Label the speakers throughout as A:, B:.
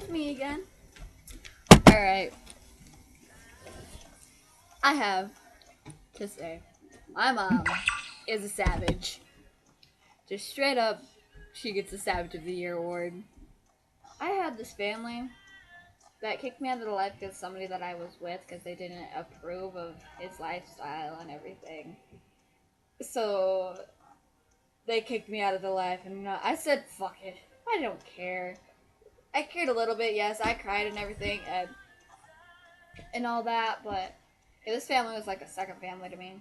A: It's me again. Alright. I have to say, my mom is a savage. Just straight up, she gets the Savage of the Year award. I had this family that kicked me out of the life because somebody that I was with because they didn't approve of his lifestyle and everything. So they kicked me out of the life, and I said, fuck it. I don't care. I cared a little bit, yes. I cried and everything and all that, but yeah, this family was like a second family to me.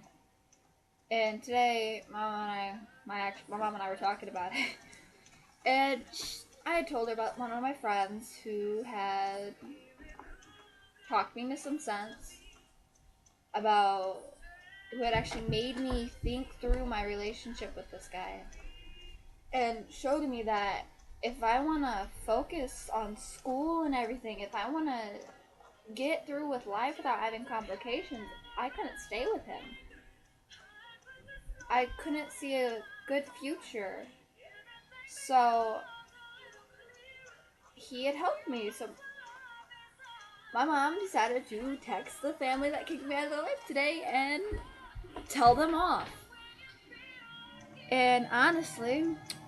A: And today, my mom and I were talking about it, and I had told her about one of my friends who had talked me into some sense about who had actually made me think through my relationship with this guy, and showed me that if I want to focus on school and everything, if I want to get through with life without having complications, I couldn't stay with him. I couldn't see a good future. So he had helped me. So my mom decided to text the family that kicked me out of their life today and tell them off. And honestly,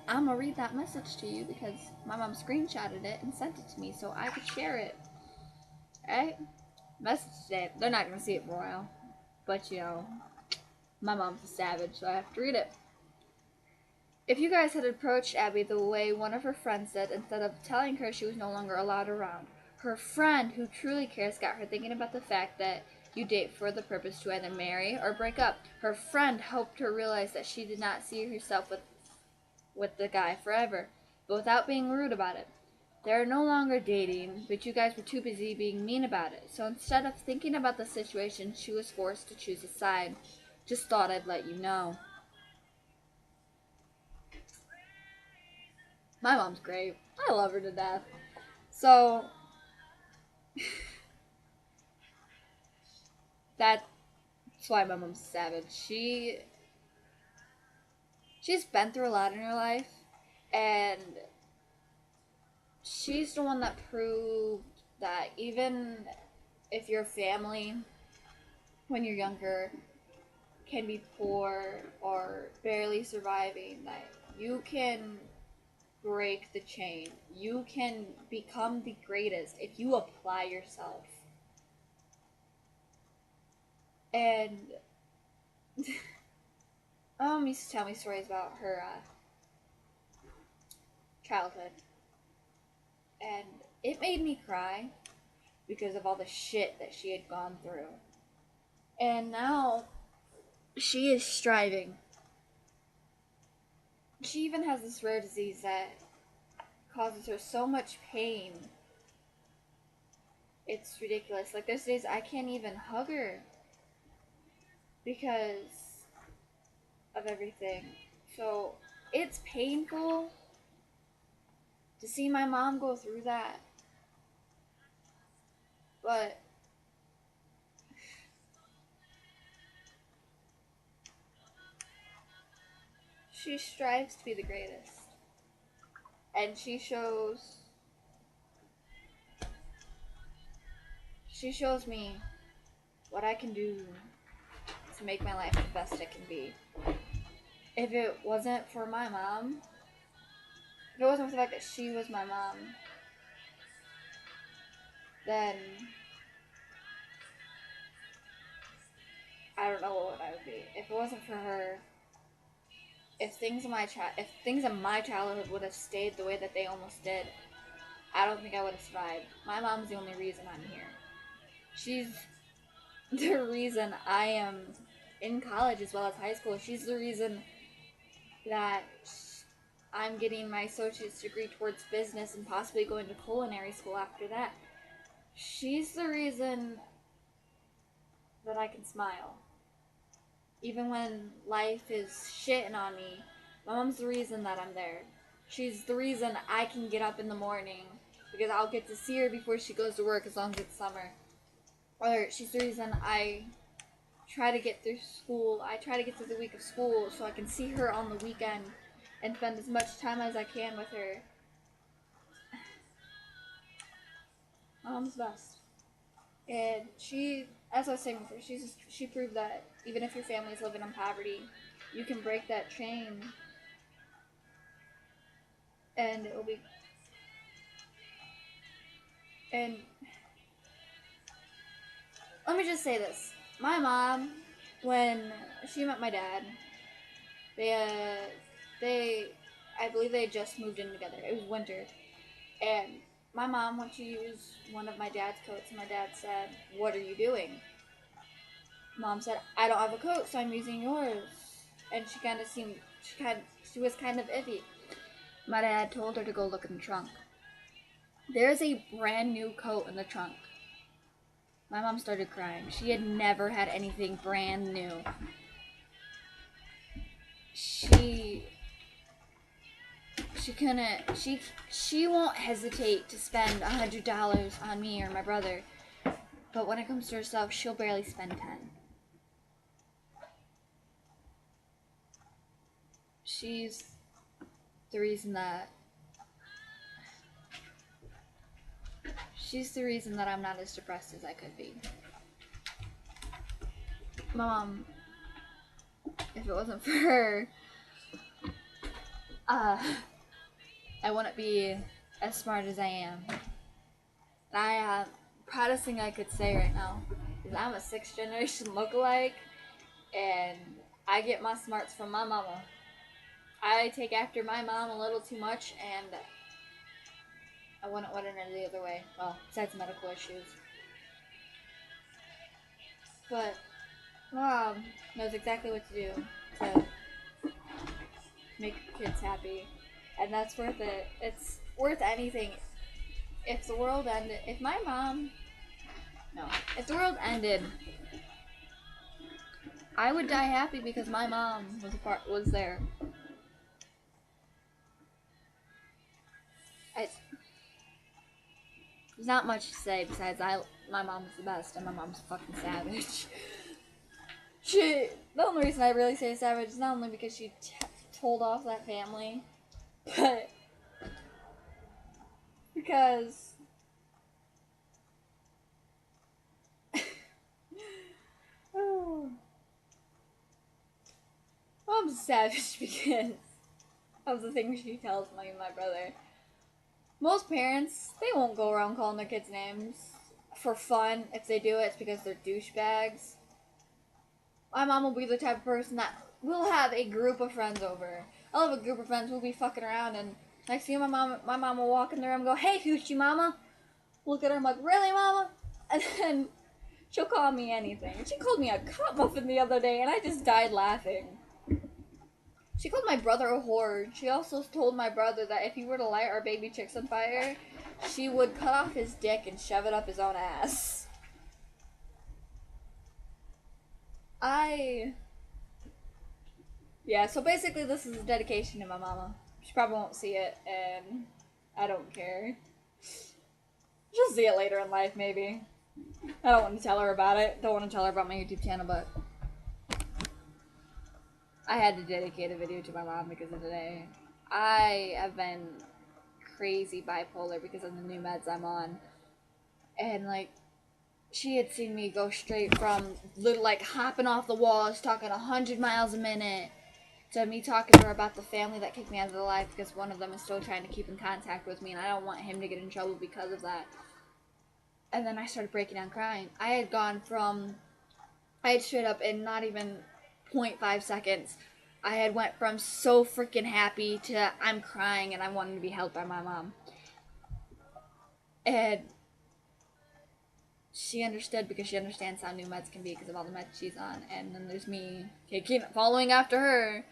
A: I'm gonna read that message to you because my mom screenshotted it and sent it to me so I could share it. Alright? Message today. They're not gonna see it for a while. But my mom's a savage, so I have to read it. If you guys had approached Abby the way one of her friends did, instead of telling her she was no longer allowed around, her friend who truly cares got her thinking about the fact that you date for the purpose to either marry or break up. Her friend helped her realize that she did not see herself with the guy forever, but without being rude about it. They're no longer dating, but you guys were too busy being mean about it. So instead of thinking about the situation, she was forced to choose a side. Just thought I'd let you know. My mom's great. I love her to death. So that's why my mom's savage. She's been through a lot in her life, and she's the one that proved that even if your family, when you're younger, can be poor or barely surviving, that you can break the chain. You can become the greatest if you apply yourself. And used to tell me stories about her childhood, and it made me cry because of all the shit that she had gone through. And now she is striving. She even has this rare disease that causes her so much pain. It's ridiculous. Like, there's days I can't even hug her because of everything. So it's painful to see my mom go through that. But she strives to be the greatest. And she shows me what I can do to make my life the best it can be. If it wasn't for my mom, if it wasn't for the fact that she was my mom, then I don't know what I would be. If it wasn't for her, if things in my childhood would have stayed the way that they almost did, I don't think I would have survived. My mom's the only reason I'm here. She's the reason I am in college as well as high school. She's the reason that I'm getting my associate's degree towards business and possibly going to culinary school after that. She's the reason that I can smile. Even when life is shitting on me, my mom's the reason that I'm there. She's the reason I can get up in the morning because I'll get to see her before she goes to work as long as it's summer. Or she's the reason I try to get through school. I try to get through the week of school so I can see her on the weekend and spend as much time as I can with her. My mom's the best. And she, as I was saying before, she proved that even if your family's living in poverty, you can break that chain and it'll be, and let me just say this. My mom, when she met my dad, they, I believe they had just moved in together. It was winter. And my mom went to use one of my dad's coats, and my dad said, "What are you doing?" Mom said, "I don't have a coat, so I'm using yours." And she kind of seemed, she was kind of iffy. My dad told her to go look in the trunk. There's a brand new coat in the trunk. My mom started crying. She had never had anything brand new. She won't hesitate to spend $100 on me or my brother. But when it comes to herself, she'll barely spend 10. She's the reason that I'm not as depressed as I could be. My mom, if it wasn't for her, I wouldn't be as smart as I am. Proudest thing I could say right now is I'm a 6th generation lookalike, and I get my smarts from my mama. I take after my mom a little too much, and I wouldn't want it any other way. Well, besides medical issues. But mom knows exactly what to do to make kids happy, and that's worth it. It's worth anything. If the world ended, if the world ended, I would die happy because my mom was there. There's not much to say besides my mom's the best and my mom's a fucking savage. The only reason I really say savage is not only because she told off that family, but because mom's savage because of the things she tells me and my brother. Most parents, they won't go around calling their kids names for fun. If they do it, it's because they're douchebags. My mom will be the type of person that will have a group of friends over. I'll have a group of friends, we'll be fucking around, and next thing my mom will walk in the room and go, "Hey, Hoochie Mama." Look at her, I'm like, "Really, Mama?" And then she'll call me anything. She called me a cup muffin the other day, and I just died laughing. She called my brother a whore. She also told my brother that if he were to light our baby chicks on fire, she would cut off his dick and shove it up his own ass. Yeah, so basically this is a dedication to my mama. She probably won't see it, and I don't care. She'll see it later in life, maybe. I don't want to tell her about it. Don't want to tell her about my YouTube channel, but I had to dedicate a video to my mom because of today. I have been crazy bipolar because of the new meds I'm on. And, like, she had seen me go straight from little, like, hopping off the walls, talking 100 miles a minute, to me talking to her about the family that kicked me out of their life because one of them is still trying to keep in contact with me, and I don't want him to get in trouble because of that. And then I started breaking down crying. I had straight up in not even 0.5 seconds, I had went from so freaking happy to I'm crying and I'm wanting to be helped by my mom. And she understood because she understands how new meds can be because of all the meds she's on. And then there's me following after her.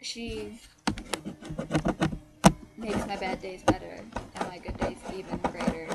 A: She makes my bad days better and my good days even greater.